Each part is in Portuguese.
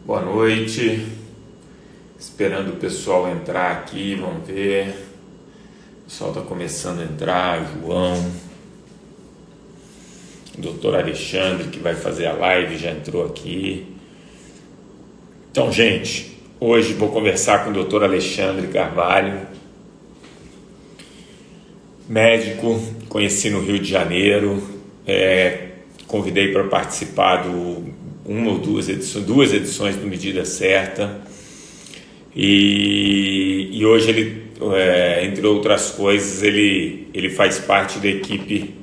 Boa noite. Esperando o pessoal entrar aqui, vamos ver. O pessoal está começando a entrar, João. O doutor Alexandre, que vai fazer a live, já entrou aqui. Então, gente, hoje vou conversar com o doutor Alexandre Carvalho, médico, conheci no Rio de Janeiro, convidei para participar uma ou duas edições do Medida Certa, e hoje ele, entre outras coisas, ele faz parte da equipe,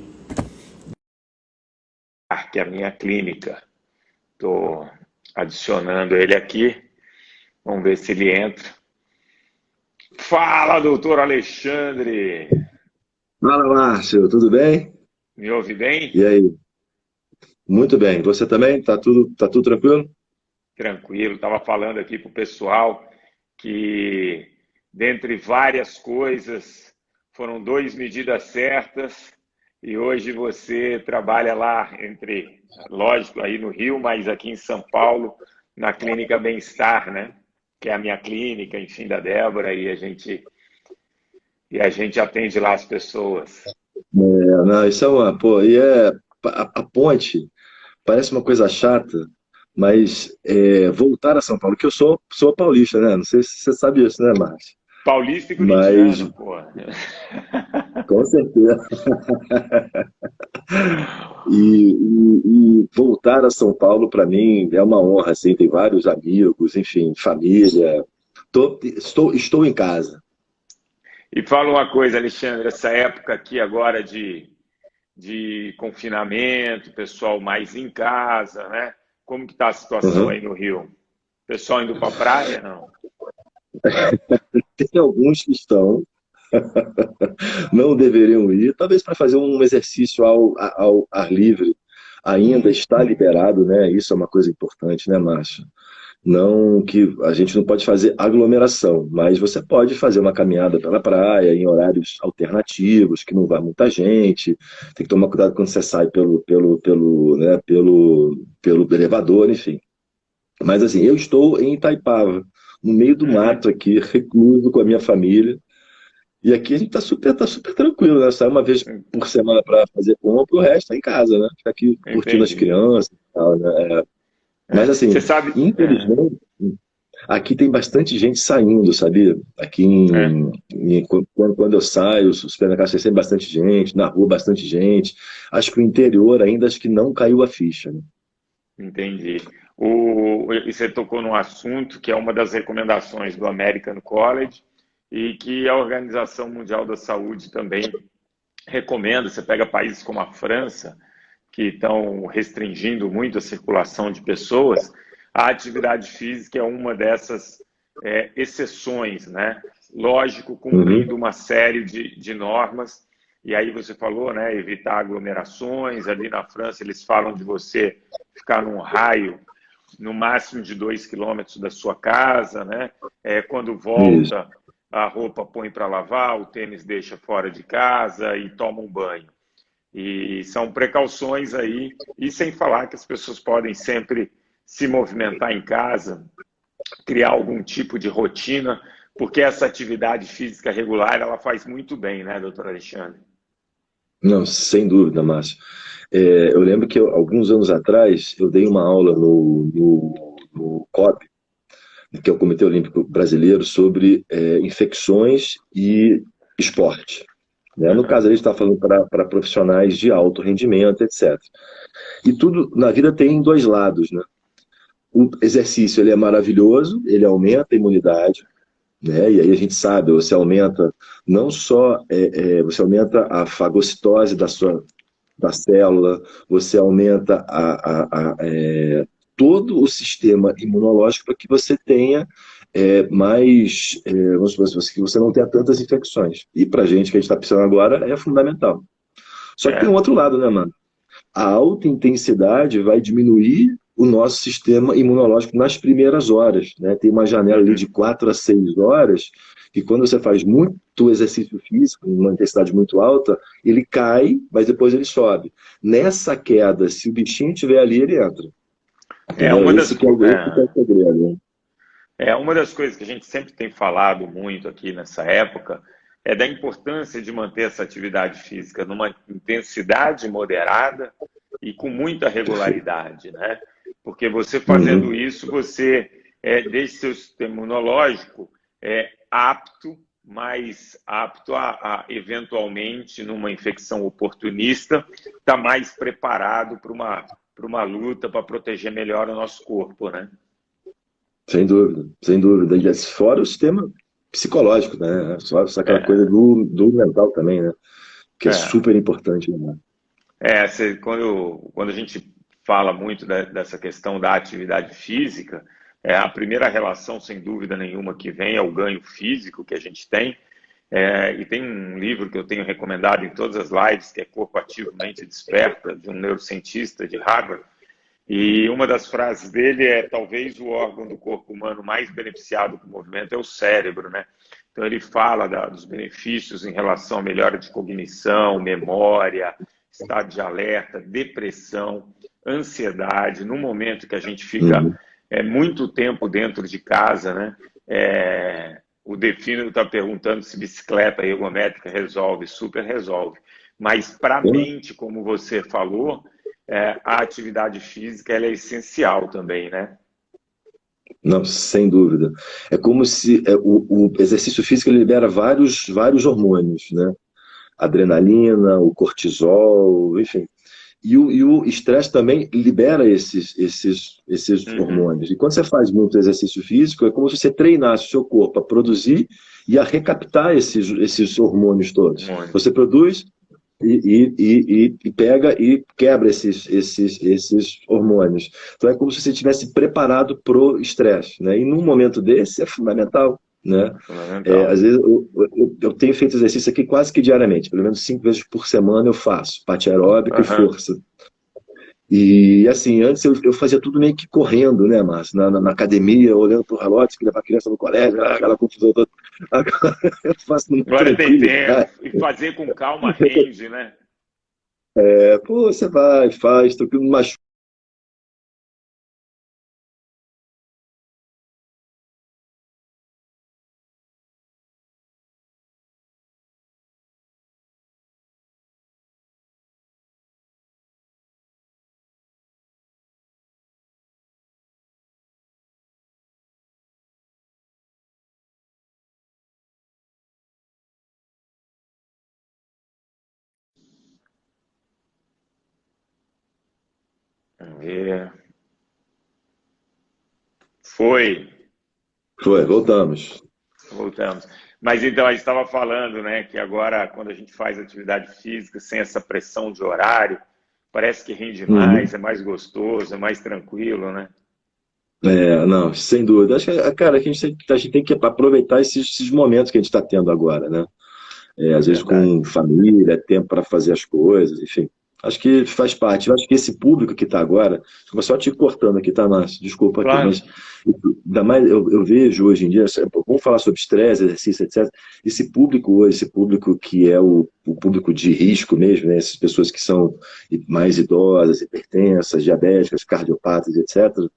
que é a minha clínica. Estou adicionando ele aqui, vamos ver se ele entra. Fala, doutor Alexandre! Fala, Márcio, tudo bem? Me ouve bem? E aí? Muito bem. Você também? Tá tudo tranquilo? Tranquilo, estava falando aqui para o pessoal que, dentre várias coisas, foram duas medidas certas e hoje você trabalha lá lógico, aí no Rio, mas aqui em São Paulo, na Clínica Bem-Estar, né? Que é a minha clínica, enfim, da Débora, e a gente atende lá as pessoas. Não, isso é uma, pô, a ponte parece uma coisa chata, mas voltar a São Paulo, que eu sou paulista, né? Não sei se você sabe isso, né, Márcio? Paulista e Mas, corintiano, pô. com certeza. E voltar a São Paulo, para mim, é uma honra, assim, tem vários amigos, enfim, família. Estou em casa. E fala uma coisa, Alexandre, essa época aqui agora de confinamento, pessoal mais em casa, né? Como que tá a situação Uhum. aí no Rio? Pessoal indo para a praia, não? Tem alguns que estão, não deveriam ir, talvez para fazer um exercício ao ar livre. Ainda está liberado, né? Isso é uma coisa importante, né, Márcio? Não que a gente não pode fazer aglomeração, mas você pode fazer uma caminhada pela praia em horários alternativos, que não vai muita gente. Tem que tomar cuidado quando você sai pelo elevador, enfim. Mas assim, eu estou em Itaipava, no meio do Uhum, mato aqui, recluso com a minha família. E aqui a gente tá super tranquilo, né? Sai uma vez por semana para fazer compra, o resto é em casa, né? Fica aqui curtindo as entendi. crianças e tal, né? Mas Você assim, sabe, infelizmente, aqui tem bastante gente saindo, sabia? Aqui quando eu saio, os supermercados tem sempre bastante gente, na rua bastante gente. Acho que o interior ainda acho que não caiu a ficha, né? entendi. E você tocou num assunto que é uma das recomendações do American College e que a Organização Mundial da Saúde também recomenda. Você pega países como a França, que estão restringindo muito a circulação de pessoas, a atividade física é uma dessas exceções, né? Lógico, Uhum. cumprindo uma série de normas. E aí você falou, né? Evitar aglomerações. Ali na França, eles falam de você ficar num raio no máximo de 2 quilômetros da sua casa, né? Quando Isso. volta, a roupa põe para lavar, o tênis deixa fora de casa e toma um banho. E são precauções aí, e sem falar que as pessoas podem sempre se movimentar em casa, criar algum tipo de rotina, porque essa atividade física regular, ela faz muito bem, né, doutor Alexandre? Não, sem dúvida, Márcio. Eu lembro que alguns anos atrás eu dei uma aula no COB, que é o Comitê Olímpico Brasileiro, sobre infecções e esporte. Né? No caso, Uhum. a gente está falando para profissionais de alto rendimento, etc. E tudo na vida tem dois lados, né? O exercício ele é maravilhoso, ele aumenta a imunidade, né? E aí a gente sabe, você aumenta não só você aumenta a fagocitose da célula, você aumenta todo o sistema imunológico para que você tenha vamos supor, que você não tenha tantas infecções. E para a gente que a gente está precisando agora é fundamental. Só que tem um É, outro lado, né, mano? A alta intensidade vai diminuir o nosso sistema imunológico nas primeiras horas, né? Tem uma janela ali de uhum. 4 a 6 horas, que quando você faz muito exercício físico, uma intensidade muito alta, ele cai, mas depois ele sobe. Nessa queda, se o bichinho estiver ali, ele entra. É Entendeu? uma das, Esse que é o segredo, né? uma das coisas que a gente sempre tem falado muito aqui nessa época é da importância de manter essa atividade física numa intensidade moderada e com muita Perfeito. regularidade, né? Porque você fazendo Uhum. isso, você deixa seu sistema imunológico apto, mais apto eventualmente, numa infecção oportunista, estar mais preparado para uma luta, para proteger melhor o nosso corpo, né? Sem dúvida, sem dúvida. E fora o sistema psicológico, né? Só aquela coisa É, do mental também, né? Que é é. super importante, né? Quando a gente fala muito dessa questão da atividade física, a primeira relação, sem dúvida nenhuma, que vem é o ganho físico que a gente tem. E tem um livro que eu tenho recomendado em todas as lives, que é Corpo Ativo, Mente Desperta, de um neurocientista de Harvard. E uma das frases dele é: talvez o órgão do corpo humano mais beneficiado com o movimento é o cérebro, né? Então ele fala dos benefícios em relação à melhora de cognição, memória, estado de alerta, depressão, ansiedade. No momento que a gente fica Uhum. muito tempo dentro de casa, né? O Defino está perguntando se bicicleta ergométrica resolve, super resolve. Mas para a mente, como você falou, a atividade física ela é essencial também, né? Não, sem dúvida. É como se o exercício físico ele libera vários hormônios, né? Adrenalina, o cortisol, enfim. E o estresse também libera esses Uhum. hormônios. E quando você faz muito exercício físico, é como se você treinasse o seu corpo a produzir e a recaptar esses hormônios todos. Hormônios. Você produz e pega e quebra esses hormônios. Então é como se você estivesse preparado para o estresse. Né? E num momento desse é fundamental. Né? Fundamental. Às vezes eu tenho feito exercício aqui quase que diariamente, pelo menos 5 vezes por semana eu faço, parte aeróbica e Uhum. força. E assim, antes eu fazia tudo meio que correndo, né, Márcio? Na academia, olhando pro relógio, que levar a criança no colégio, aquela confusão toda. Agora eu faço numa Agora tem tempo. tranquilidade. E fazer com calma rende, né? Pô, você vai, faz, tranquilo, mas Vamos ver. Foi. foi, voltamos. Voltamos. Mas então, a gente estava falando, né, que agora, quando a gente faz atividade física sem essa pressão de horário, parece que rende mais, Uhum. é mais gostoso, é mais tranquilo, né? Não, sem dúvida. Acho que, cara, que a gente tem que aproveitar esses momentos que a gente está tendo agora, né? É Às vezes verdade. com família, tempo para fazer as coisas, enfim. Acho que faz parte. Eu acho que esse público que está agora, vou só te cortando aqui, tá, Márcio? Desculpa aqui, Claro. mas ainda mais eu vejo hoje em dia, vamos falar sobre estresse, exercício, etc. Esse público hoje, esse público que é o público de risco mesmo, né? Essas pessoas que são mais idosas, hipertensas, diabéticas, cardiopatas, etc.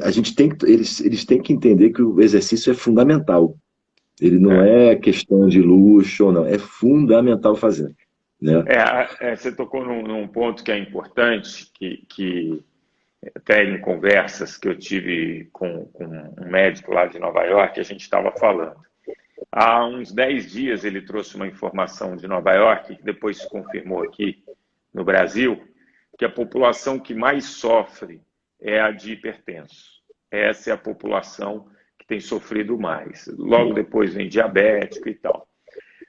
A gente eles têm que entender que o exercício é fundamental. Ele não É. é questão de luxo ou não, é fundamental fazer, né? Você tocou num ponto que é importante, que até em conversas que eu tive com um médico lá de Nova York, a gente estava falando. Há uns 10 dias ele trouxe uma informação de Nova York, que depois se confirmou aqui no Brasil, que a população que mais sofre é a de hipertensos. Essa é a população que tem sofrido mais. Logo depois vem diabético e tal.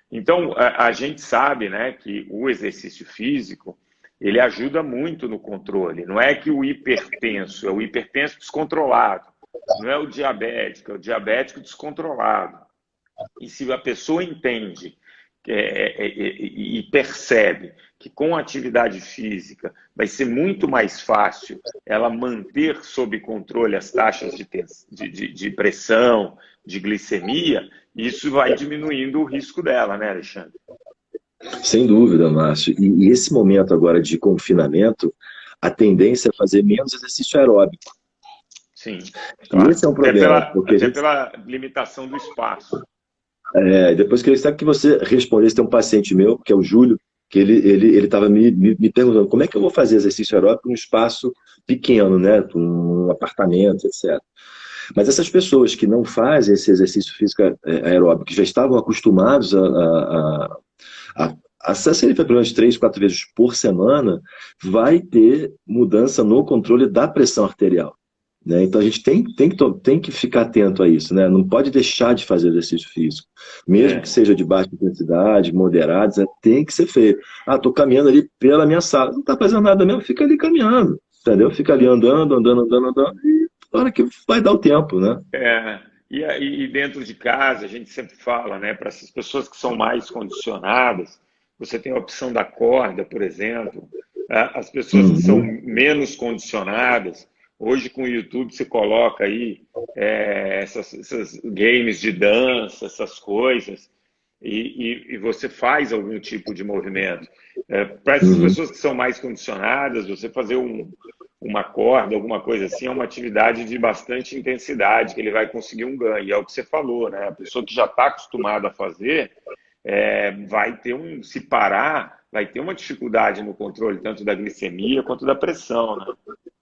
Então, a gente sabe, né, que o exercício físico, ele ajuda muito no controle. Não é que o hipertenso, é o hipertenso descontrolado. Não é o diabético descontrolado. E se a pessoa entende e percebe que com a atividade física vai ser muito mais fácil ela manter sob controle as taxas de pressão, de glicemia, isso vai diminuindo o risco dela, né, Alexandre? Sem dúvida, Márcio. E esse momento agora de confinamento a tendência é fazer menos exercício aeróbico. Sim, E claro. esse é um problema, porque a Até gente, pela limitação do espaço. depois que ele sabe que você responder, tem um paciente meu, que é o Júlio, que ele estava me perguntando como é que eu vou fazer exercício aeróbico num espaço pequeno, né, um apartamento, etc. Mas essas pessoas que não fazem esse exercício físico aeróbico, que já estavam acostumados se ele for pelo menos 3, 4 vezes por semana, vai ter mudança no controle da pressão arterial. Né? Então a gente tem que ficar atento a isso, né? Não pode deixar de fazer exercício físico. Mesmo que É, seja de baixa intensidade, moderados, tem que ser feito. Ah, estou caminhando ali pela minha sala. Não está fazendo nada mesmo, fica ali caminhando. Entendeu? Fica ali andando, e na hora que vai dar o tempo, né? e dentro de casa, a gente sempre fala, né, para essas pessoas que são mais condicionadas, você tem a opção da corda, por exemplo. As pessoas que são Uhum, menos condicionadas, hoje com o YouTube você coloca aí essas games de dança, essas coisas, e você faz algum tipo de movimento. Para essas uhum. pessoas que são mais condicionadas, você fazer uma corda, alguma coisa assim, é uma atividade de bastante intensidade, que ele vai conseguir um ganho. E é o que você falou, né? A pessoa que já está acostumada a fazer vai ter se parar, vai ter uma dificuldade no controle tanto da glicemia quanto da pressão, né?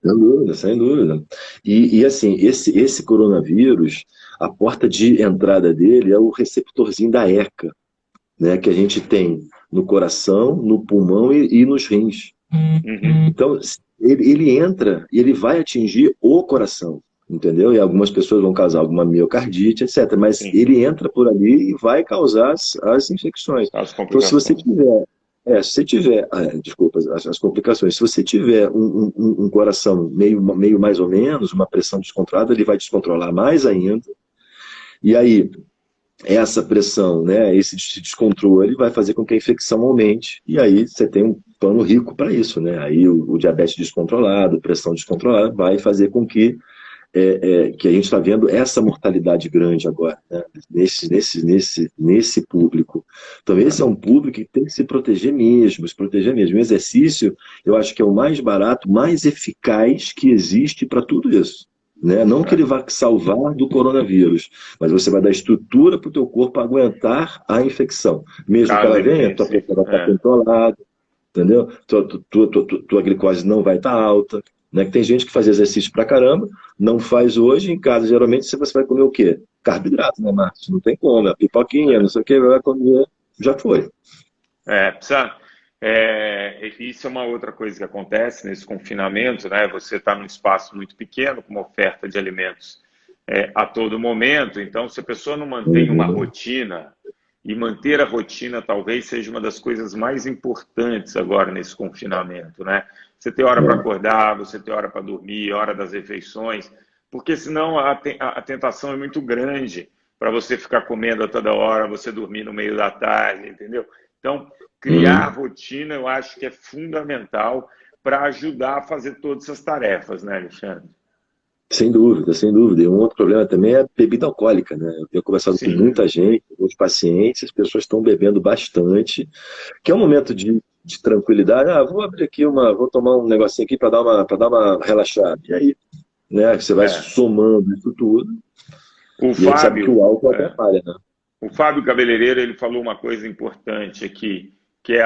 Sem dúvida, sem dúvida. E assim, esse coronavírus, a porta de entrada dele é o receptorzinho da ECA, né, que a gente tem no coração, no pulmão e nos rins. Uhum, Então, ele entra e ele vai atingir o coração, entendeu? E algumas pessoas vão causar alguma miocardite, etc. Mas sim, ele entra por ali e vai causar as infecções. as Então, complicações. se você tiver, desculpa, as complicações, se você tiver um coração meio mais ou menos, uma pressão descontrolada, ele vai descontrolar mais ainda. E aí, essa pressão, né, esse descontrole vai fazer com que a infecção aumente, e aí você tem um pano rico para isso, né? Aí o diabetes descontrolado, pressão descontrolada, vai fazer com que a gente está vendo essa mortalidade grande agora, né? Nesse público. Então, esse é um público que tem que se proteger mesmo. O exercício, eu acho que é o mais barato, mais eficaz que existe para tudo isso. Né? Não que ele vá salvar do coronavírus, mas você vai dar estrutura para o teu corpo aguentar a infecção. Mesmo que Caso ela ele venha, tua pense. pressão vai estar controlada, entendeu? Tua glicose não vai estar alta. Né? Que tem gente que faz exercício pra caramba, não faz hoje, em casa geralmente você vai comer o quê? Carboidrato, né, Marcos? Não tem como, a pipoquinha, não sei o que, vai comer, já foi. Precisa. Isso é uma outra coisa que acontece nesse confinamento, né? Você está num espaço muito pequeno, com uma oferta de alimentos a todo momento. Então, se a pessoa não mantém uma Uhum. rotina, e manter a rotina talvez seja uma das coisas mais importantes agora nesse confinamento, né? Você ter hora para É. acordar, você ter hora para dormir, hora das refeições, porque senão a tentação é muito grande para você ficar comendo a toda hora, você dormir no meio da tarde, entendeu? Então, criar Uhum. rotina eu acho que é fundamental para ajudar a fazer todas essas tarefas, né, Alexandre? Sem dúvida, sem dúvida. E um outro problema também é a bebida alcoólica, né? Eu tenho conversado com Sim, muita gente, com os pacientes, as pessoas estão bebendo bastante, que é um momento de tranquilidade. Ah, vou tomar um negocinho aqui para dar uma relaxada. E aí, né, você vai é. somando isso tudo, O e a gente sabe que o Fábio, álcool atrapalha, né? o Fábio Cabeleireiro, ele falou uma coisa importante aqui, que é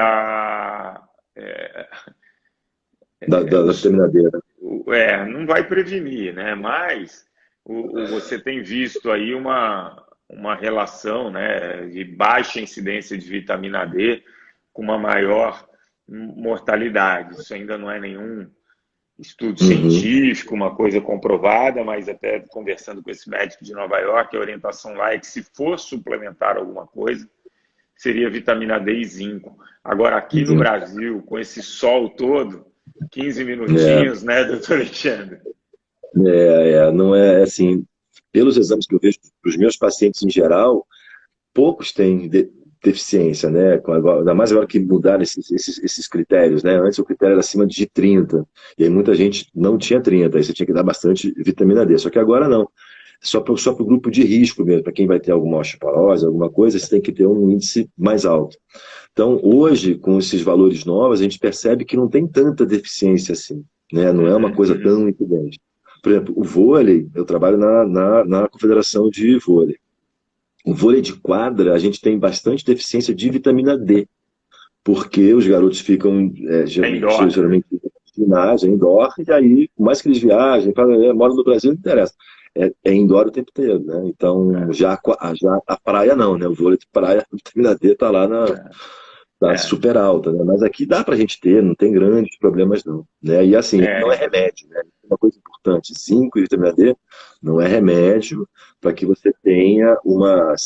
é, Da vitaminadeira. não vai prevenir, né? Mas você tem visto aí uma relação, né, de baixa incidência de vitamina D com uma maior mortalidade. Isso ainda não é nenhum estudo Uhum. científico, uma coisa comprovada, mas até conversando com esse médico de Nova York, a orientação lá é que se for suplementar alguma coisa, seria vitamina D e zinco. Agora, aqui no Sim. Brasil, com esse sol todo, 15 É, minutinhos, né, doutor Alexandre? não é assim, pelos exames que eu vejo para os meus pacientes em geral, poucos têm deficiência, né? Ainda mais agora que mudaram esses critérios, né? Antes o critério era acima de 30, e aí muita gente não tinha 30, aí você tinha que dar bastante vitamina D. Só que agora não. Só para o grupo de risco mesmo, para quem vai ter alguma osteoporose, alguma coisa, você tem que ter um índice mais alto. Então, hoje, com esses valores novos, a gente percebe que não tem tanta deficiência assim. né? Não é uma coisa uhum. tão evidente. Por exemplo, o vôlei, eu trabalho na Confederação de Vôlei. O vôlei de quadra, a gente tem bastante deficiência de vitamina D, porque os garotos ficam, É indoor, né? geralmente, em ginásio, indoor, e aí, por mais que eles viajem, moram no Brasil, não interessa. É indoor o tempo inteiro, né? Então, É, já a praia não, né? O vôlei de praia, a vitamina D tá lá tá é, super alta, né? Mas aqui dá pra gente ter, não tem grandes problemas não, né? E assim, não é é, remédio, né? Uma coisa importante, zinco e vitamina D não é remédio para que você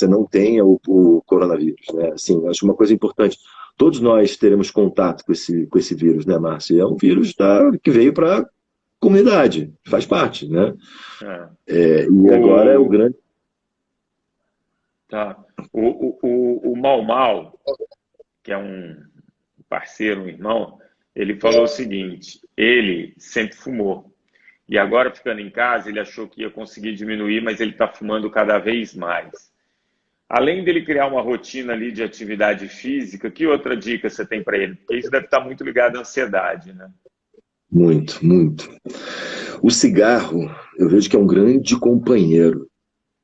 não tenha o coronavírus, né? Assim, acho uma coisa importante. Todos nós teremos contato com esse vírus, né, Márcio? É um vírus que veio para a comunidade, faz parte, né? é. E agora é o O, grande. tá. O Mau Mau, que é um parceiro, um irmão, ele falou o seguinte: ele sempre fumou. E agora, ficando em casa, ele achou que ia conseguir diminuir, mas ele está fumando cada vez mais. Além dele criar uma rotina ali de atividade física, que outra dica você tem para ele? Porque isso deve estar muito ligado à ansiedade, né? Muito, muito. O cigarro, eu vejo que é um grande companheiro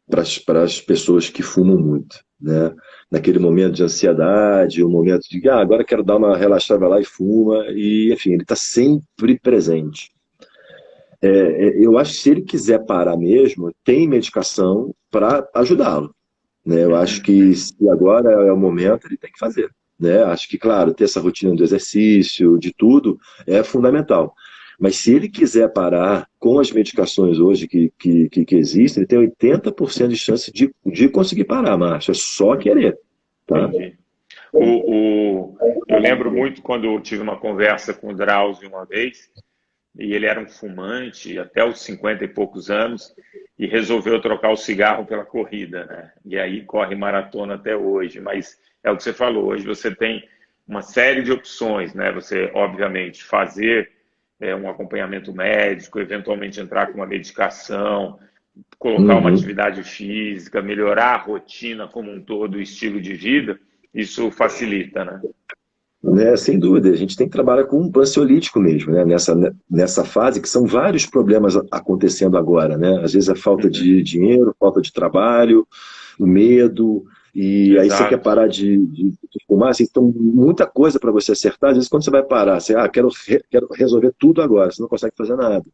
para as pessoas que fumam muito, né? Naquele momento de ansiedade, o momento de, agora quero dar uma relaxada, vai lá e fuma, e enfim, ele está sempre presente. Eu acho que se ele quiser parar mesmo, tem medicação para ajudá-lo, né? Eu acho Uhum. que se agora é o momento, ele tem que fazer, né? Acho que, claro, ter essa rotina do exercício, de tudo, é fundamental. Mas se ele quiser parar com as medicações hoje que existem, ele tem 80% de chance de conseguir parar, Márcio. É só querer, tá? Entendi. Eu lembro muito quando eu tive uma conversa com o Drauzio uma vez, e ele era um fumante até os 50 e poucos anos, e resolveu trocar o cigarro pela corrida, né? E aí corre maratona até hoje. Mas é o que você falou, hoje você tem uma série de opções, né? Você, obviamente, fazer um acompanhamento médico, eventualmente entrar com uma medicação, colocar uma Uhum. atividade física, melhorar a rotina como um todo, o estilo de vida, isso facilita, né? Né, sem dúvida, a gente tem que trabalhar com um ansiolítico mesmo, né? Nessa fase que são vários problemas acontecendo agora, né? Às vezes a falta Uhum. de dinheiro, falta de trabalho, o medo, e aí você quer Exato, parar de fumar, assim, então muita coisa para você acertar. Às vezes quando você vai parar, você, quero resolver tudo agora, você não consegue fazer nada.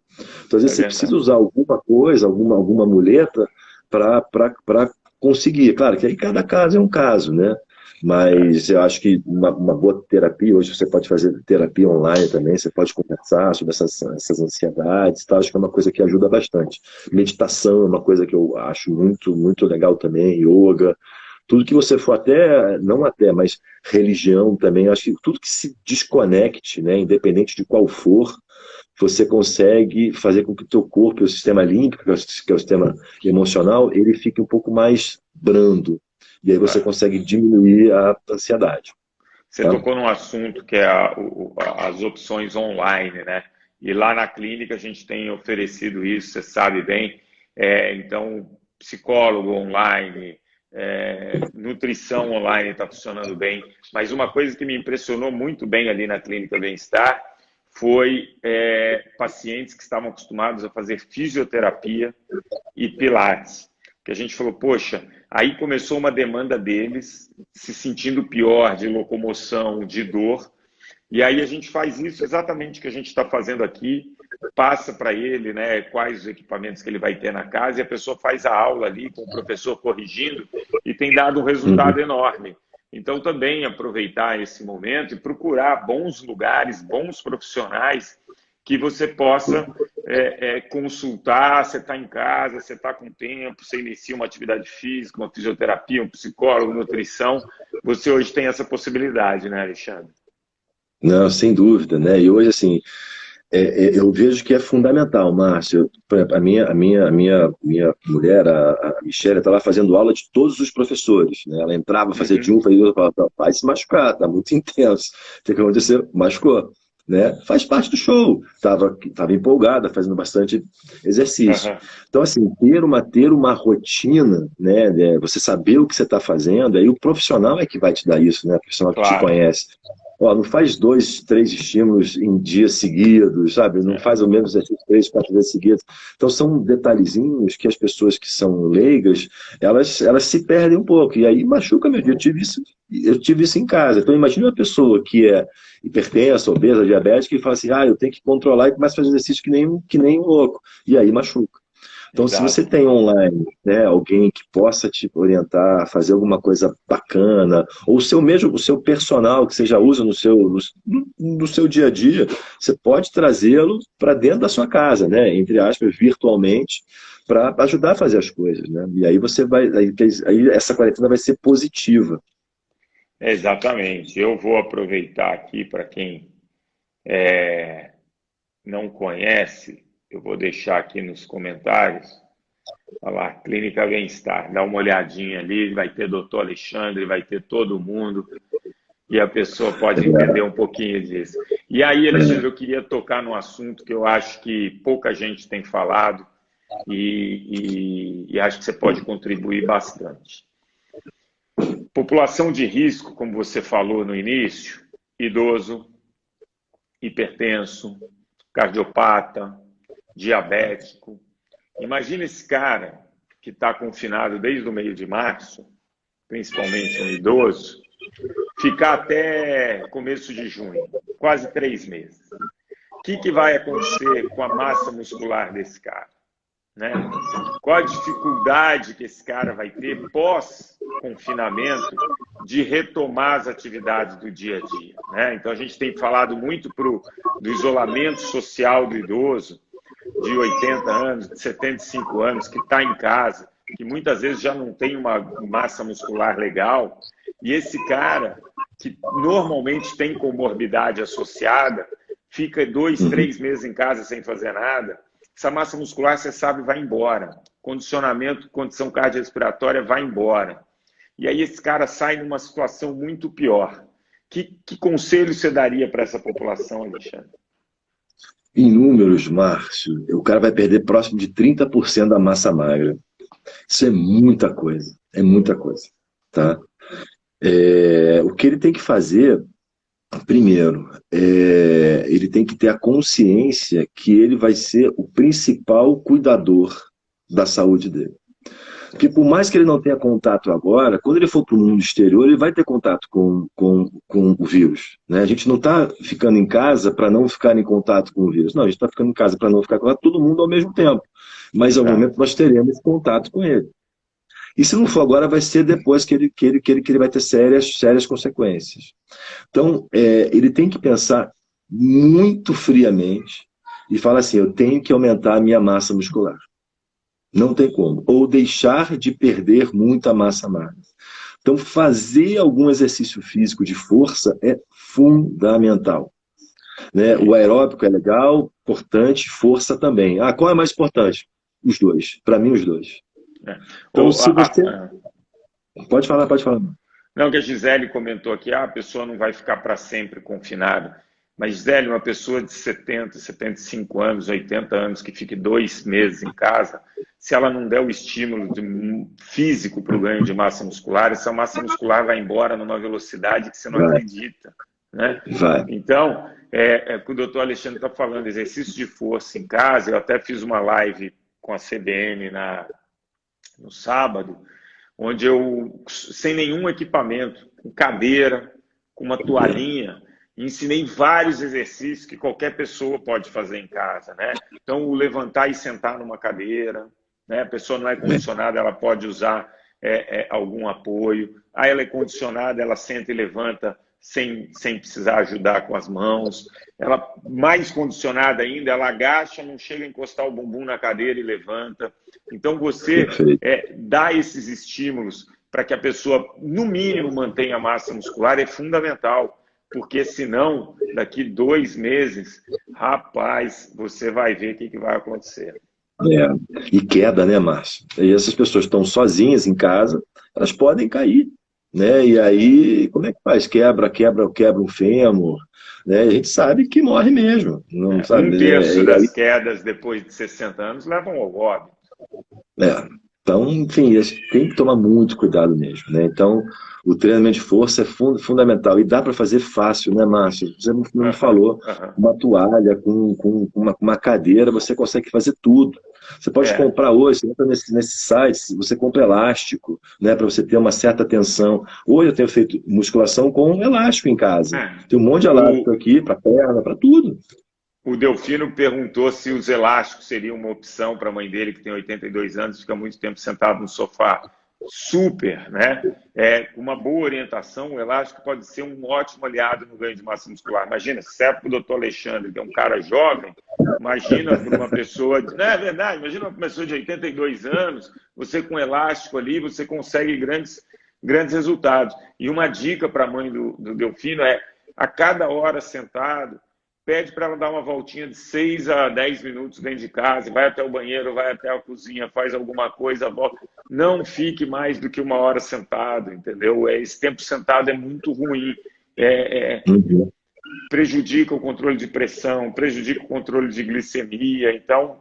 Então às é vezes você precisa verdade. usar alguma coisa, alguma muleta para conseguir. Claro que aí cada caso é um caso, né? É, Mas eu acho que uma boa terapia, hoje você pode fazer terapia online também, você pode conversar sobre essas ansiedades, tá? Acho que é uma coisa que ajuda bastante. Meditação é uma coisa que eu acho muito, muito legal também, yoga, tudo que você for até, não até, mas religião também, eu acho que tudo que se desconecte, né, independente de qual for, você consegue fazer com que o teu corpo, o sistema límbico, que é o sistema emocional, ele fique um pouco mais brando. E aí você é. consegue diminuir a ansiedade, Você tá? tocou num assunto que é as opções online, né? E lá na clínica a gente tem oferecido isso, você sabe bem. Então, psicólogo online, nutrição online está funcionando bem. Mas uma coisa que me impressionou muito bem ali na Clínica Bem-Estar foi pacientes que estavam acostumados a fazer fisioterapia e pilates. Que a gente falou, poxa, aí começou uma demanda deles, se sentindo pior de locomoção, de dor, e aí a gente faz isso exatamente que a gente está fazendo aqui, passa para ele, né, quais os equipamentos que ele vai ter na casa, e a pessoa faz a aula ali com o professor corrigindo, e tem dado um resultado Uhum. enorme. Então, também aproveitar esse momento e procurar bons lugares, bons profissionais que você possa consultar. Você está em casa, você está com tempo, você inicia uma atividade física, uma fisioterapia, um psicólogo, nutrição. Você hoje tem essa possibilidade, né, Alexandre? Não, sem dúvida, né? E hoje, assim, eu vejo que é fundamental, Márcio. Por exemplo, a minha mulher, a Michelle, está lá fazendo aula de todos os professores, né? Ela entrava, fazia de Uhum, um, fazia de outro, falava, vai se machucar, tá muito intenso. O que aconteceu? Machucou, né? Faz parte do show. Tava empolgada, fazendo bastante exercício. uhum, Então, assim, ter uma rotina, né? Você saber o que você está fazendo, aí o profissional é que vai te dar isso, né? O profissional que te claro. conhece. Ó, não faz 2, 3 estímulos em dias seguidos, sabe? Não faz o mesmo exercício 3, 4 vezes seguidos. Então, são detalhezinhos que as pessoas que são leigas, elas se perdem um pouco. E aí machuca mesmo. Eu tive isso em casa. Então, imagine uma pessoa que é hipertensa, obesa, diabética, e fala assim, eu tenho que controlar e começa a fazer exercício que nem um louco. E aí machuca. Então, se você Exato. tem online, né, alguém que possa te orientar, a fazer alguma coisa bacana, ou o seu personal que você já usa no seu dia a dia, você pode trazê-lo para dentro da sua casa, né, entre aspas, virtualmente, para ajudar a fazer as coisas, né? E aí você vai, aí essa quarentena vai ser positiva. Exatamente. Eu vou aproveitar aqui para quem não conhece, eu vou deixar aqui nos comentários. Olha lá, Clínica Bem-Estar. Dá uma olhadinha ali, vai ter doutor Alexandre, vai ter todo mundo, e a pessoa pode entender um pouquinho disso. E aí, Alexandre, eu queria tocar num assunto que eu acho que pouca gente tem falado e acho que você pode contribuir bastante. População de risco, como você falou no início, idoso, hipertenso, cardiopata, diabético. Imagina esse cara que está confinado desde o meio de março, principalmente um idoso, ficar até começo de junho, quase 3 meses. O que vai acontecer com a massa muscular desse cara? Né? Qual a dificuldade que esse cara vai ter pós-confinamento de retomar as atividades do dia a dia? Né? Então, a gente tem falado muito do isolamento social do idoso, de 80 anos, de 75 anos, que está em casa, que muitas vezes já não tem uma massa muscular legal, e esse cara, que normalmente tem comorbidade associada, fica 2, 3 meses em casa sem fazer nada, essa massa muscular, você sabe, vai embora. Condicionamento, condição cardiorrespiratória vai embora. E aí esse cara sai numa situação muito pior. Que conselho você daria para essa população, Alexandre? Em números, Márcio, o cara vai perder próximo de 30% da massa magra. Isso é muita coisa, tá? O que ele tem que fazer, primeiro, ele tem que ter a consciência que ele vai ser o principal cuidador da saúde dele. Porque por mais que ele não tenha contato agora, quando ele for para o mundo exterior, ele vai ter contato com o vírus. Né? A gente não está ficando em casa para não ficar em contato com o vírus. Não, a gente está ficando em casa para não ficar com todo mundo ao mesmo tempo. Mas, ao momento, nós teremos contato com ele. E se não for agora, vai ser depois que ele vai ter sérias consequências. Então, ele tem que pensar muito friamente e falar assim, eu tenho que aumentar a minha massa muscular. Não tem como. Ou deixar de perder muita massa magra. Então, fazer algum exercício físico de força é fundamental. Né? O aeróbico é legal, importante, força também. Qual é mais importante? Os dois. Para mim, os dois. Então, se você... Pode falar. Não, que a Gisele comentou aqui, a pessoa não vai ficar para sempre confinada. Mas, Gisele, uma pessoa de 70, 75 anos, 80 anos, que fique 2 meses em casa, se ela não der o estímulo físico para o ganho de massa muscular, essa massa muscular vai embora numa velocidade que você não acredita. Né? Então, o doutor Alexandre está falando, exercício de força em casa, eu até fiz uma live com a CBN no sábado, onde eu, sem nenhum equipamento, com cadeira, com uma toalhinha, ensinei vários exercícios que qualquer pessoa pode fazer em casa, né? Então, o levantar e sentar numa cadeira, né? A pessoa não é condicionada, ela pode usar algum apoio. Aí ela é condicionada, ela senta e levanta sem precisar ajudar com as mãos. Ela, mais condicionada ainda, ela agacha, não chega a encostar o bumbum na cadeira e levanta. Então, você dá esses estímulos para que a pessoa, no mínimo, mantenha a massa muscular, é fundamental. Porque senão, daqui 2 meses, rapaz, você vai ver o que vai acontecer. E queda, né, Márcio? E essas pessoas estão sozinhas em casa, elas podem cair, né? E aí, como é que faz? Quebra um fêmur, né? A gente sabe que morre mesmo. Não sabe? 1/3 das quedas depois de 60 anos levam ao óbito. Então, enfim, tem que tomar muito cuidado mesmo, né? Então, o treinamento de força é fundamental. E dá para fazer fácil, né, Márcio? Você não me Aham, falou. aham. Uma toalha com uma cadeira, você consegue fazer tudo. Você pode É, comprar hoje, você entra nesse site, você compra elástico, né, para você ter uma certa tensão. Hoje eu tenho feito musculação com elástico em casa. é. Tem um monte de elástico O, aqui, para perna, para tudo. O Delfino perguntou se os elásticos seriam uma opção para a mãe dele, que tem 82 anos, fica muito tempo sentado no sofá. Super, né? Uma boa orientação, o elástico pode ser um ótimo aliado no ganho de massa muscular. Imagina, se serve para o doutor Alexandre, que é um cara jovem, imagina para uma pessoa. Não é verdade? Imagina uma pessoa de 82 anos, você com elástico ali, você consegue grandes resultados. E uma dica para a mãe do Delfino é: a cada hora sentado, pede para ela dar uma voltinha de 6 a 10 minutos dentro de casa, vai até o banheiro, vai até a cozinha, faz alguma coisa, volta. Não fique mais do que uma hora sentado, entendeu? Esse tempo sentado é muito ruim. Uhum. Prejudica o controle de pressão, prejudica o controle de glicemia. Então,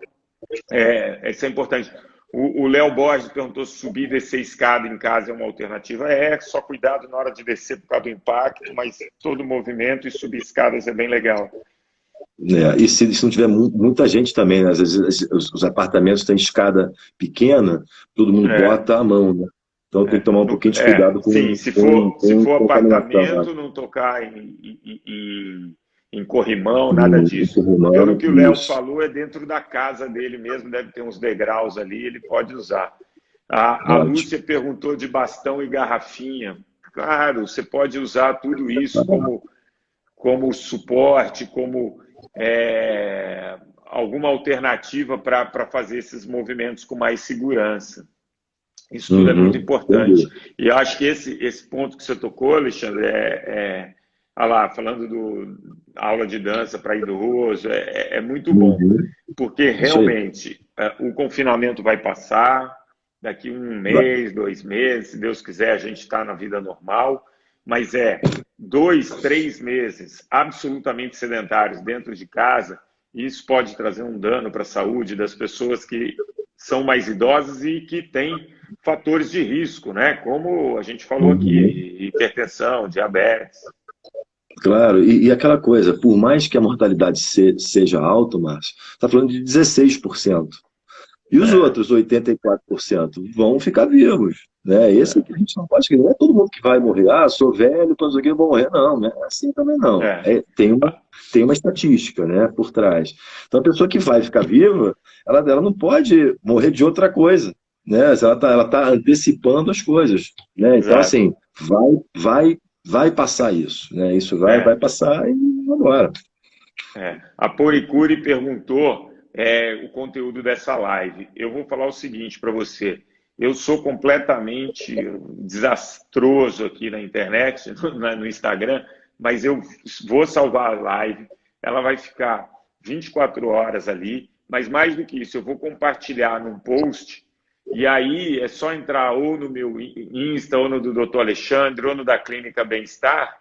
isso é importante. O Léo Borges perguntou se subir e descer escada em casa é uma alternativa. Só cuidado na hora de descer por causa do impacto, mas todo movimento e subir escadas é bem legal. E se não tiver muita gente também, né? Às vezes os apartamentos têm escada pequena, todo mundo É, bota a mão, né? Então tem que tomar um pouquinho de cuidado sim, com, se com for contaminação, né? apartamento, não tocar em corrimão, nada disso. Pelo Corrimão, que o Léo isso. falou, é dentro da casa dele mesmo, deve ter uns degraus ali, ele pode usar. A Ótimo. Lúcia perguntou de bastão e garrafinha. Claro, você pode usar tudo isso como suporte, como alguma alternativa para fazer esses movimentos com mais segurança. Isso tudo é muito Uhum, importante. entendi. E eu acho que esse ponto que você tocou, Alexandre, lá, falando do aula de dança para idoso, é muito bom, Uhum, porque isso aí. realmente o confinamento vai passar, daqui um Vai. mês, 2 meses, se Deus quiser, a gente está na vida normal, mas 2, 3 meses absolutamente sedentários dentro de casa, e isso pode trazer um dano para a saúde das pessoas que são mais idosas e que têm fatores de risco, né? Como a gente falou Uhum. aqui, hipertensão, diabetes. Claro, e aquela coisa, por mais que a mortalidade seja alta, Márcio, está falando de 16%. E os É, outros 84% vão ficar vivos, né? Esse que a gente não pode esquecer. Não é todo mundo que vai morrer. Ah, sou velho, todos aqui vão morrer. Não, não é assim também não. é, Tem uma estatística, né, por trás. Então, a pessoa que vai ficar viva, ela não pode morrer de outra coisa, né? Ela tá antecipando as coisas, né? Então, exato. assim, vai passar isso, né? Isso vai É, passar e vamos embora. A Poricuri perguntou o conteúdo dessa live. Eu vou falar o seguinte para você. Eu sou completamente desastroso aqui na internet, no Instagram, mas eu vou salvar a live. Ela vai ficar 24 horas ali, mas mais do que isso, eu vou compartilhar num post. E aí é só entrar ou no meu Insta, ou no do Dr. Alexandre, ou no da Clínica Bem-Estar,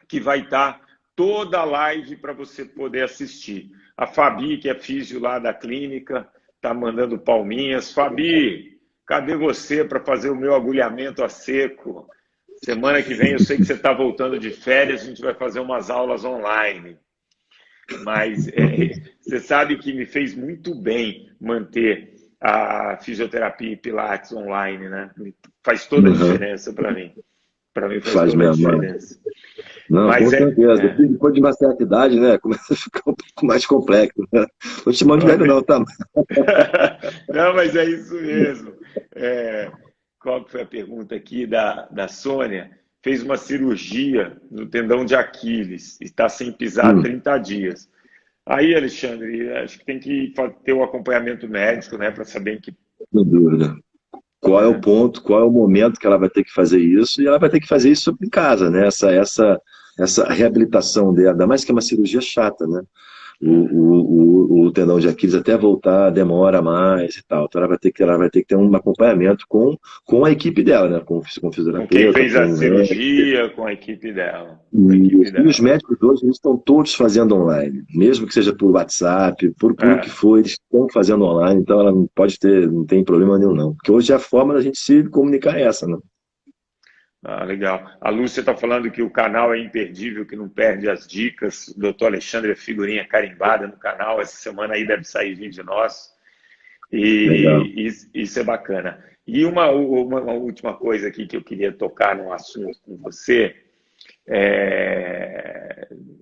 que vai estar toda a live para você poder assistir. A Fabi, que é físio lá da clínica, está mandando palminhas. Fabi, cadê você para fazer o meu agulhamento a seco? Semana que vem eu sei que você está voltando de férias, a gente vai fazer umas aulas online. Mas você sabe que me fez muito bem manter a fisioterapia e pilates online, né? Faz toda a Uhum. diferença para mim. Para mim faz Faz toda a mesmo, mano. diferença. Não, com Mas certeza. Depois de uma certa idade, né, começa a ficar um pouco mais complexo, né? Não te chamando de velho, não, tá? Não, mas é isso mesmo. Qual que foi a pergunta aqui da Sônia? Fez uma cirurgia no tendão de Aquiles e está sem pisar há Hum, 30 dias. Aí, Alexandre, acho que tem que ter o acompanhamento médico, né, para saber em que. sem dúvida. Qual é o Né? ponto, qual é o momento que ela vai ter que fazer isso? E ela vai ter que fazer isso em casa, né? Essa reabilitação dela, ainda mais que é uma cirurgia chata, né? O tendão de Aquiles até voltar demora mais e tal. Então ela vai ter que ter um acompanhamento com a equipe dela, né? Com o Com quem fisioterapeuta, fez com a o médico. cirurgia, com a equipe dela. Com a equipe E os dela. médicos hoje eles estão todos fazendo online, mesmo que seja por WhatsApp, por o que É. for, eles estão fazendo online, então ela não pode ter, não tem problema nenhum, não. Porque hoje a forma da gente se comunicar é essa, né? Ah, legal. A Lúcia está falando que o canal é imperdível, que não perde as dicas. O doutor Alexandre é figurinha carimbada no canal. Essa semana aí deve sair vídeo nosso. Legal. E isso é bacana. E uma última coisa aqui que eu queria tocar num assunto com você,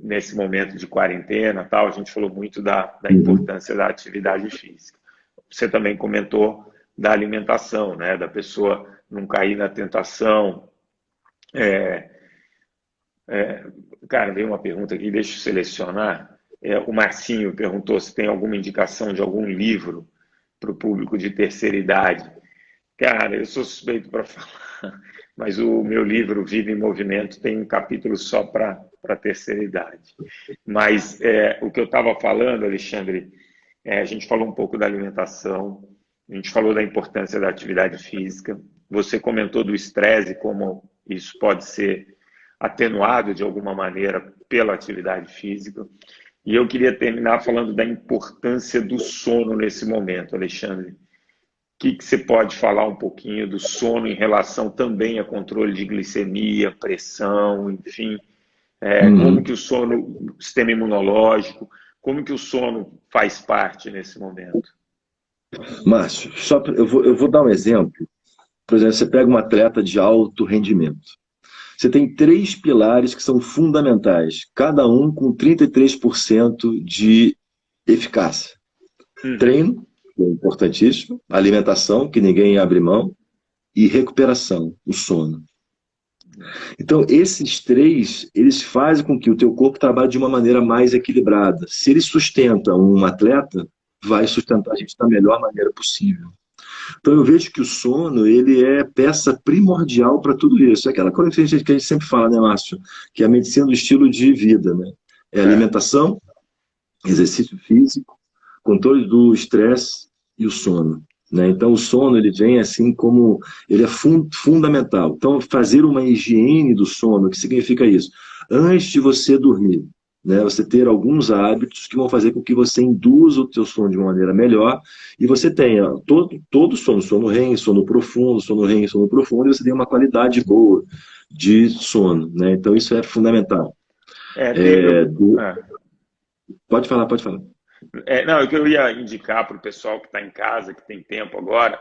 nesse momento de quarentena, tal, a gente falou muito da Uhum. importância da atividade física. Você também comentou da alimentação, né? Da pessoa não cair na tentação. É, cara, veio uma pergunta aqui, deixa eu selecionar. O Marcinho perguntou se tem alguma indicação de algum livro para o público de terceira idade. Cara, eu sou suspeito para falar, mas o meu livro Vida em Movimento tem um capítulo só para terceira idade. Mas o que eu estava falando, Alexandre, a gente falou um pouco da alimentação, a gente falou da importância da atividade física, você comentou do estresse, como isso pode ser atenuado de alguma maneira pela atividade física. E eu queria terminar falando da importância do sono nesse momento, Alexandre. Que você pode falar um pouquinho do sono em relação também a controle de glicemia, pressão, enfim, como Uhum. que o sono, o sistema imunológico, como que o sono faz parte nesse momento? Márcio, eu vou dar um exemplo. Por exemplo, você pega um atleta de alto rendimento. Você tem três pilares que são fundamentais, cada um com 33% de eficácia. Uhum. Treino, que é importantíssimo, alimentação, que ninguém abre mão, e recuperação, o sono. Então, esses três, eles fazem com que o teu corpo trabalhe de uma maneira mais equilibrada. Se ele sustenta um atleta, vai sustentar a gente da melhor maneira possível. Então, eu vejo que o sono, ele é peça primordial para tudo isso. É aquela coisa que a gente sempre fala, né, Márcio? Que é a medicina do estilo de vida, né? É É, alimentação, exercício físico, controle do estresse e o sono. Né? Então, o sono ele vem assim como ele é fundamental. Então, fazer uma higiene do sono, o que significa isso? Antes de você dormir, né, você ter alguns hábitos que vão fazer com que você induza o teu sono de uma maneira melhor e você tenha todo sono, sono REM, sono REM, sono profundo, e você tenha uma qualidade boa de sono. Né? Então, isso é fundamental. teve, É, pode falar, pode falar. não, o que eu ia indicar para o pessoal que está em casa, que tem tempo agora,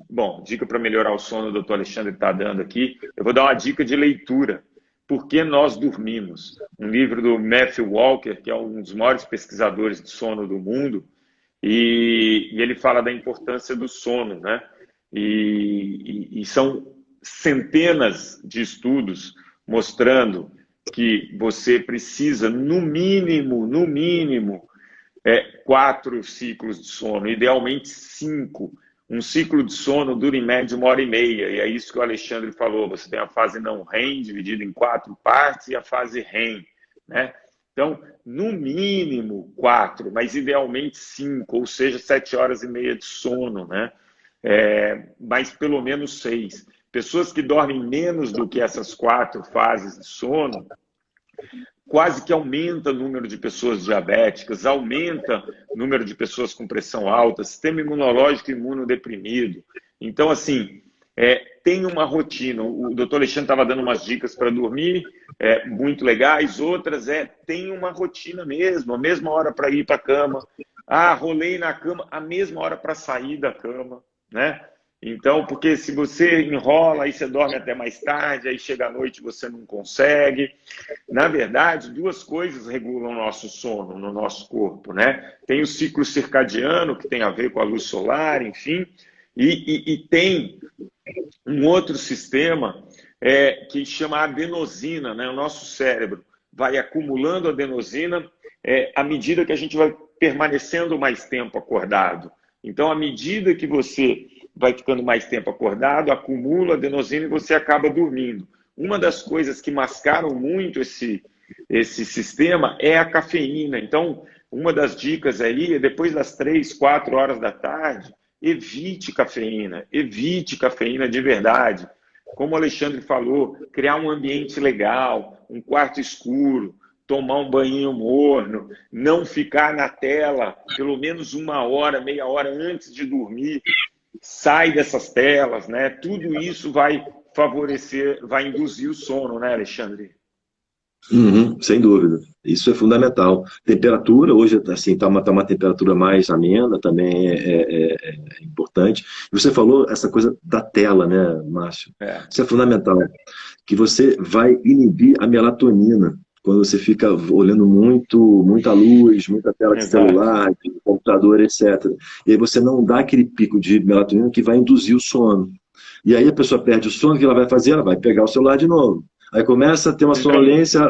bom, dica para melhorar o sono, o doutor Alexandre está dando aqui. Eu vou dar uma dica de leitura. Por que nós dormimos? Um livro do Matthew Walker, que é um dos maiores pesquisadores de sono do mundo, e ele fala da importância do sono, né? E são centenas de estudos mostrando que você precisa, no mínimo, 4 ciclos de sono, idealmente 5. Um ciclo de sono dura em média 1h30, e é isso que o Alexandre falou. Você tem a fase não REM, dividida em 4 partes, e a fase REM, né? Então, no mínimo 4, mas idealmente 5, ou seja, 7h30 de sono, né? Mas pelo menos 6. Pessoas que dormem menos do que essas 4 fases de sono, quase que aumenta o número de pessoas diabéticas, aumenta o número de pessoas com pressão alta, sistema imunológico imunodeprimido. Então, assim, tem uma rotina. O doutor Alexandre estava dando umas dicas para dormir, muito legais. Outras tem uma rotina mesmo, a mesma hora para ir para a cama. Ah, rolei na cama, a mesma hora para sair da cama, né? Então, porque se você enrola, aí você dorme até mais tarde, aí chega à noite você não consegue. Na verdade, duas coisas regulam o nosso sono no nosso corpo, né? Tem o ciclo circadiano, que tem a ver com a luz solar, enfim, e tem um outro sistema que chama adenosina, né? O nosso cérebro vai acumulando adenosina à medida que a gente vai permanecendo mais tempo acordado. Então, à medida que você vai ficando mais tempo acordado, acumula adenosina e você acaba dormindo. Uma das coisas que mascaram muito esse sistema é a cafeína. Então, uma das dicas aí é depois das 3, 4 horas da tarde, evite cafeína de verdade. Como o Alexandre falou, criar um ambiente legal, um quarto escuro, tomar um banho morno, não ficar na tela pelo menos 1 hora, meia hora antes de dormir, sai dessas telas, né? Tudo isso vai favorecer, vai induzir o sono, né, Alexandre? Uhum, sem dúvida. Isso é fundamental. Temperatura, hoje, assim, tá uma temperatura mais amena, também é importante. E você falou essa coisa da tela, né, Márcio? É, Isso é fundamental. Que você vai inibir a melatonina. Quando você fica olhando muita luz, muita tela de exato. celular, de computador, etc. E aí você não dá aquele pico de melatonina que vai induzir o sono. E aí a pessoa perde o sono, o que ela vai fazer? Ela vai pegar o celular de novo. Aí começa a ter uma Então, sonolência,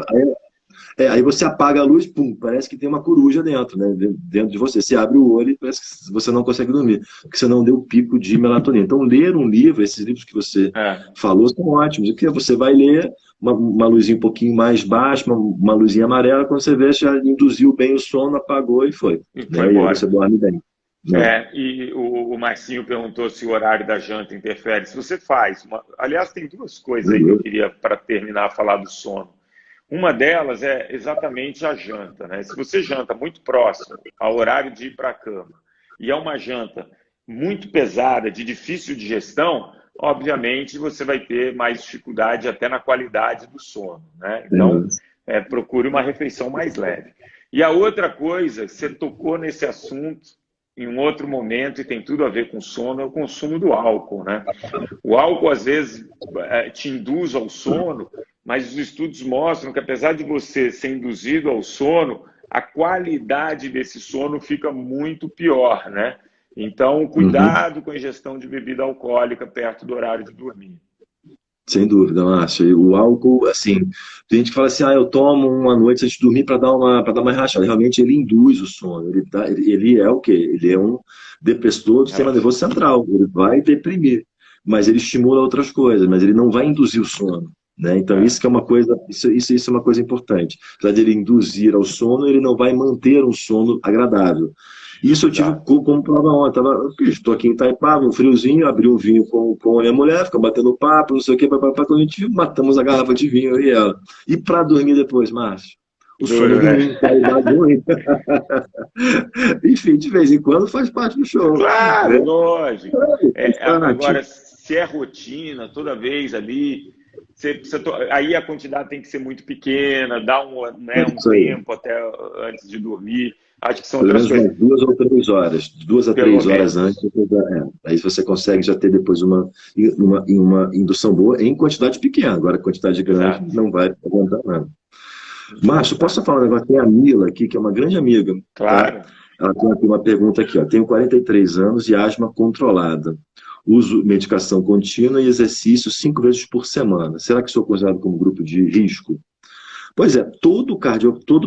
aí você apaga a luz, pum, parece que tem uma coruja dentro, né? Dentro de você. Você abre o olho e parece que você não consegue dormir, porque você não deu pico de melatonina. Então, ler um livro, esses livros que você é, falou, são ótimos. O que você vai ler, uma luzinha um pouquinho mais baixa, uma luzinha amarela, quando você vê, já induziu bem o sono, apagou e foi. e foi Né? E aí embora. você dorme bem. Né? E o Marcinho perguntou se o horário da janta interfere. Se você faz, aliás, tem duas coisas aí que eu queria, para terminar, falar do sono. Uma delas é exatamente a janta, né? Se você janta muito próximo ao horário de ir para a cama e é uma janta muito pesada, de difícil digestão, obviamente você vai ter mais dificuldade até na qualidade do sono, né? Então, Uhum. procure uma refeição mais leve. E a outra coisa, você tocou nesse assunto em um outro momento e tem tudo a ver com sono, é o consumo do álcool, né? O álcool, às vezes, te induz ao sono, mas os estudos mostram que, apesar de você ser induzido ao sono, a qualidade desse sono fica muito pior, né? Então, Uhum. cuidado com a ingestão de bebida alcoólica perto do horário de dormir. Sem dúvida, Márcio. E o álcool, assim, tem gente que fala assim, eu tomo uma noite antes de dormir para dar uma relaxada. Realmente ele induz o sono. Ele é o quê? Ele é um depressor do sistema nervoso Relaxa. central. Ele vai deprimir, mas ele estimula outras coisas, mas ele não vai induzir o sono. Né? Então, É, isso que é uma coisa, isso é uma coisa importante. Apesar de ele induzir ao sono, ele não vai manter um sono agradável. Isso eu tive exato. como prova ontem. Estou aqui em Itaipava, um friozinho, abri um vinho com a minha mulher, fica batendo papo, não sei o quê, papapá, quando a gente viu, matamos a garrafa de vinho eu e ela. E para dormir depois, Márcio? O sono Duro, né? ruim, qualidade ruim. Enfim, de vez em quando faz parte do show. Claro, Né? lógico. Faz parte. Agora, se é rotina, toda vez ali, aí a quantidade tem que ser muito pequena, dá É um isso aí. tempo até antes de dormir. Acho que são Pelo outras menos coisas. umas 2 ou 3 horas. 2 a 3 horas antes. Menos. Aí você consegue já ter depois uma indução boa em quantidade pequena. Agora, quantidade grande Exato. não vai aguentar nada. Muito bom, Márcio, posso tá? falar um negócio? Tem a Mila aqui, que é uma grande amiga, tá? Claro. Ela tem aqui uma pergunta aqui, ó. Tenho 43 anos e asma controlada. Uso medicação contínua e exercício 5 vezes por semana. Será que sou considerado como grupo de risco? Pois é, todo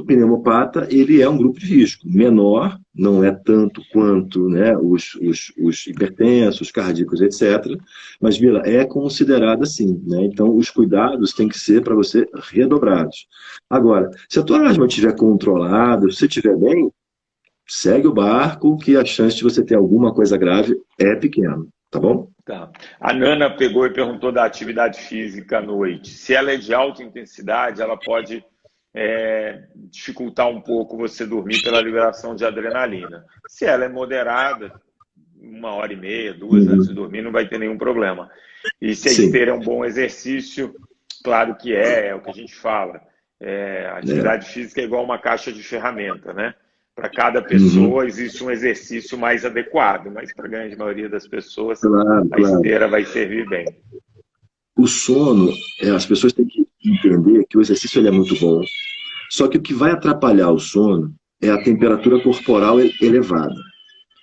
pneumopata, ele é um grupo de risco. Menor, não é tanto quanto, né, os hipertensos, cardíacos, etc. Mas, Mila, é considerada assim, né? Então, os cuidados têm que ser para você redobrados. Agora, se a tua asma estiver controlada, se você estiver bem, segue o barco, que a chance de você ter alguma coisa grave é pequena, tá bom? Tá. A Nana pegou e perguntou da atividade física à noite. Se ela é de alta intensidade, ela pode dificultar um pouco você dormir pela liberação de adrenalina. Se ela é moderada, 1 hora e meia, 2 antes de Uhum. dormir, não vai ter nenhum problema. E se a Sim, esteira é um bom exercício, claro que é o que a gente fala. A é. atividade física é igual uma caixa de ferramenta, né? Para cada Uhum. pessoa existe um exercício mais adequado, mas para a grande maioria das pessoas Claro, a claro. esteira vai servir bem. O sono, as pessoas têm que entender que o exercício ele é muito bom, só que o que vai atrapalhar o sono é a temperatura corporal elevada.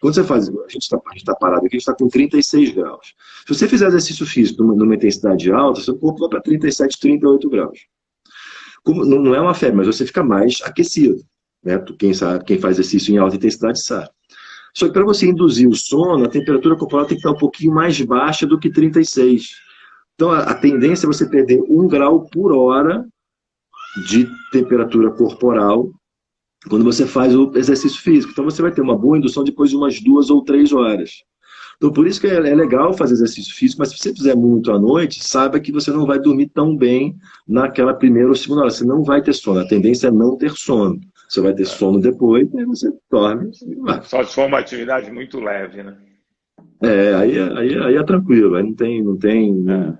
Quando você faz, a gente está parado aqui, a gente está com 36 graus. Se você fizer exercício físico numa intensidade alta, seu corpo vai para 37, 38 graus. Não é uma febre, mas você fica mais aquecido. Né? Quem faz exercício em alta intensidade sabe. Só que para você induzir o sono, a temperatura corporal tem que estar um pouquinho mais baixa do que 36. Então, a tendência é você perder 1 grau por hora de temperatura corporal quando você faz o exercício físico. Então você vai ter uma boa indução depois de umas 2 ou 3 horas. Então por isso que é legal fazer exercício físico, mas se você fizer muito à noite, saiba que você não vai dormir tão bem naquela primeira ou segunda hora. Você não vai ter sono. A tendência é não ter sono. Você vai ter sono depois, aí você dorme. Só se for uma atividade muito leve, né? Aí é tranquilo. Aí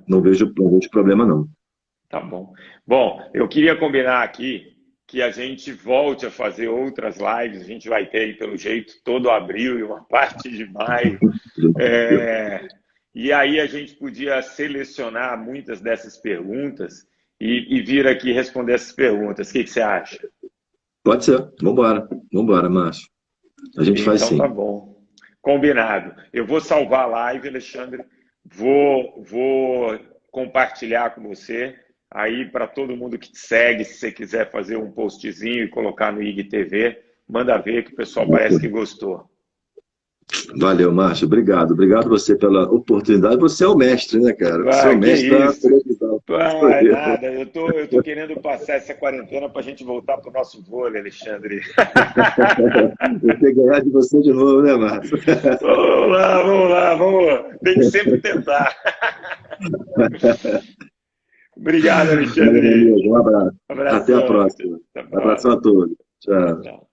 não vejo problema, não. Tá bom. Bom, eu queria combinar aqui que a gente volte a fazer outras lives. A gente vai ter aí, pelo jeito, todo abril e uma parte de maio. E aí a gente podia selecionar muitas dessas perguntas e vir aqui responder essas perguntas. O que você acha? Pode ser. Vambora, Márcio. A gente faz sim. Então tá bom. Combinado. Eu vou salvar a live, Alexandre. Vou compartilhar com você. Aí, para todo mundo que te segue, se você quiser fazer um postzinho e colocar no IGTV, manda ver que o pessoal parece que gostou. Valeu, Márcio. Obrigado. Obrigado você pela oportunidade. Você é o mestre, né, cara? Você é o mestre da televisão. É nada. Eu tô querendo passar essa quarentena para a gente voltar para o nosso vôlei, Alexandre. Eu tenho que ganhar de você de novo, né, Márcio? Vamos lá. Tem que sempre tentar. Obrigado, Alexandre. Um abraço. Até a próxima. Até a próxima. Abração a todos. Tchau.